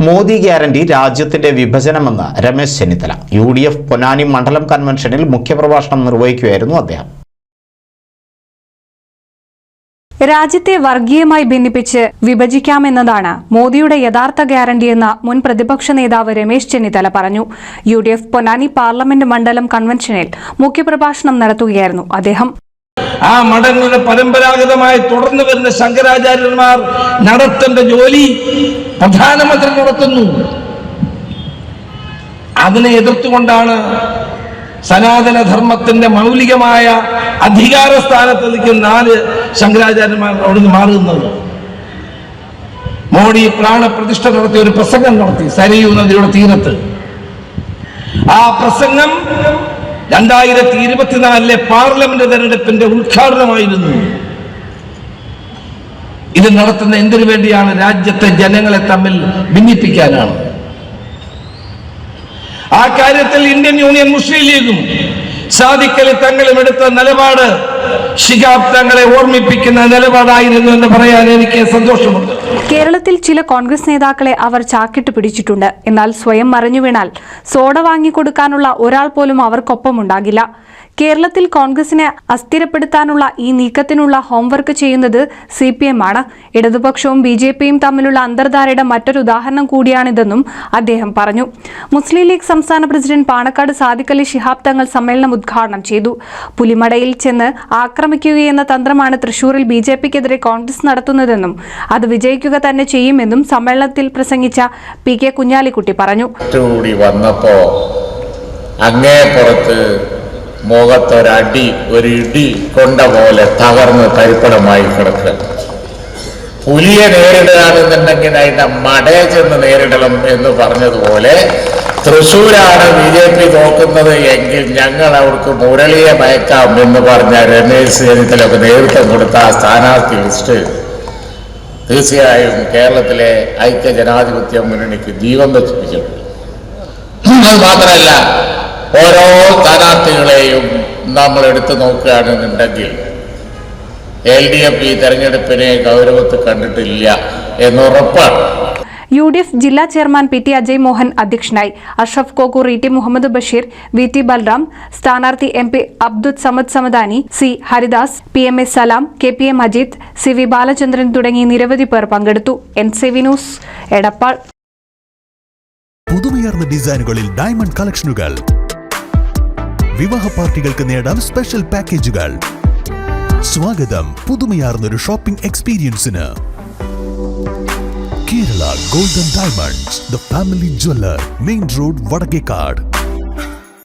Modi guarantee രാജ്യത്തിന്റെ വിഭജനമെന്ന് Ramesh Chennithala. UDF Ponnani മണ്ഡലം കൺവെൻഷനിൽ മുഖ്യപ്രഭാഷണം നിർവഹിക്കുകയായിരുന്നു അദ്ദേഹം. രാജ്യത്തെ വർഗീയമായി ഭിന്നിപ്പിച്ച് വിഭജിക്കാമെന്നതാണ് മോദിയുടെ യഥാർത്ഥ ഗ്യാരണ്ടിയെന്ന് മുൻ പ്രതിപക്ഷ നേതാവ് രമേശ് ചെന്നിത്തല പറഞ്ഞു. UDF പൊന്നാനി പാർലമെന്റ് മണ്ഡലം കൺവെൻഷനിൽ മുഖ്യപ്രഭാഷണം നടത്തുകയായിരുന്നു അദ്ദേഹം. ആ മഠങ്ങളുടെ പരമ്പരാഗതമായി തുടർന്നു വരുന്ന ശങ്കരാചാര്യന്മാർ നടത്തേണ്ട ജോലി പ്രധാനമന്ത്രി നടത്തുന്നു. അതിനെ എതിർത്തുകൊണ്ടാണ് സനാതനധർമ്മത്തിന്റെ മൗലികമായ അധികാര സ്ഥാനത്ത് നിൽക്കുന്ന 4 ശങ്കരാചാര്യന്മാർ അവിടുന്ന് മാറുന്നത്. മോഡി പ്രാണപ്രതിഷ്ഠ നടത്തി ഒരു പ്രസംഗം നടത്തി സരയൂ നദിയുടെ തീരത്ത്. ആ പ്രസംഗം 2024 പാർലമെന്റ് തെരഞ്ഞെടുപ്പിന്റെ ഉദ്ഘാടനമായിരുന്നു. ഇത് നടത്തുന്ന എന്തിനു വേണ്ടിയാണ്? രാജ്യത്തെ ജനങ്ങളെ തമ്മിൽ ഭിന്നിപ്പിക്കാനാണ്. ആ കാര്യത്തിൽ ഇന്ത്യൻ യൂണിയൻ മുസ്ലിം ലീഗും സാദിഖ് അലി തങ്ങളും എടുത്ത നിലപാട് ശിഹാബ് തങ്ങളെ ഓർമ്മിപ്പിക്കുന്ന നിലപാടായിരുന്നു എന്ന് പറയാൻ എനിക്ക് സന്തോഷമുണ്ട്. കേരളത്തിൽ ചില കോൺഗ്രസ് നേതാക്കളെ അവർ ചാക്കിട്ട് പിടിച്ചിട്ടുണ്ട്. എന്നാൽ സ്വയം മറിഞ്ഞു വീണാൽ സോഡ വാങ്ങിക്കൊടുക്കാനുള്ള ഒരാൾ പോലും അവർക്കൊപ്പമുണ്ടാകില്ല. കേരളത്തിൽ കോൺഗ്രസിനെ അസ്ഥിരപ്പെടുത്താനുള്ള ഈ നീക്കത്തിനുള്ള ഹോംവർക്ക് ചെയ്യുന്നത് CPM ആണ്. ഇടതുപക്ഷവും BJPയും തമ്മിലുള്ള അന്തർധാരയുടെ മറ്റൊരു ഉദാഹരണം കൂടിയാണിതെന്നും അദ്ദേഹം പറഞ്ഞു. മുസ്ലിം ലീഗ് സംസ്ഥാന പ്രസിഡന്റ് പാണക്കാട് സാദിഖ് അലി ശിഹാബ് തങ്ങൾ സമ്മേളനം ഉദ്ഘാടനം ചെയ്തു. പുലിമടയിൽ ചെന്ന് ആക്രമിക്കുകയെന്ന തന്ത്രമാണ് തൃശൂരിൽ BJPക്കെതിരെ കോൺഗ്രസ് നടത്തുന്നതെന്നും അത് വിജയിക്കുക തന്നെ ചെയ്യുമെന്നും സമ്മേളനത്തിൽ പ്രസംഗിച്ച PK കുഞ്ഞാലിക്കുട്ടി പറഞ്ഞു. മുഖത്തൊരടി ഒരു ഇടി കൊണ്ട പോലെ തകർന്ന് തരിപ്പടമായി കിടക്കുക. പുലിയെ നേരിടുകയാണെന്നുണ്ടെങ്കിൽ അതിന്റെ മടയെ ചെന്ന് നേരിടണം എന്ന് പറഞ്ഞതുപോലെ തൃശ്ശൂരാണ് BJP നോക്കുന്നത് എങ്കിൽ ഞങ്ങൾ അവർക്ക് മുരളിയെ മയക്കാം എന്ന് പറഞ്ഞ രമേശ് ചെന്നിത്തലൊക്കെ നേതൃത്വം കൊടുത്ത ആ സ്ഥാനാർത്ഥി ലിസ്റ്റ് തീർച്ചയായും കേരളത്തിലെ ഐക്യ ജനാധിപത്യ മുന്നണിക്ക് ജീവൻ വെച്ചിട്ടുണ്ട്. അത് മാത്രമല്ല, ഓരോ സ്ഥാനാർത്ഥികളെയും നമ്മൾ എടുത്തു നോക്കുകയാണെന്നുണ്ടെങ്കിൽ LDF ഈ തെരഞ്ഞെടുപ്പിനെ ഗൗരവത്തിൽ കണ്ടിട്ടില്ല എന്നുറപ്പാണ്. UDF ജില്ലാ ചെയർമാൻ PT അജയ് മോഹൻ അധ്യക്ഷനായി. അഷ്റഫ് കോക്കൂർ, ET മുഹമ്മദ് ബഷീർ, VT ബൽറാം, സ്ഥാനാർത്ഥി MP Abdul Samad Samadani, C Haridas, PMA സലാം, KPA മജീദ്, CV ബാലചന്ദ്രൻ തുടങ്ങി നിരവധി പേർ പങ്കെടുത്തു. NCV news, Edappal. പുതുമയാർന്ന ഡിസൈനുകളിൽ ഡയമണ്ട് കളക്ഷനുകൾ, വിവാഹ പാർട്ടികൾക്ക് നേടാം സ്പെഷ്യൽ പാക്കേജുകൾ. സ്വാഗതം പുതുമയാർന്നൊരു ഷോപ്പിംഗ് എക്സ്പീരിയൻസിന്. Kerala golden diamonds, the family jeweller, main road, Vadakkekad.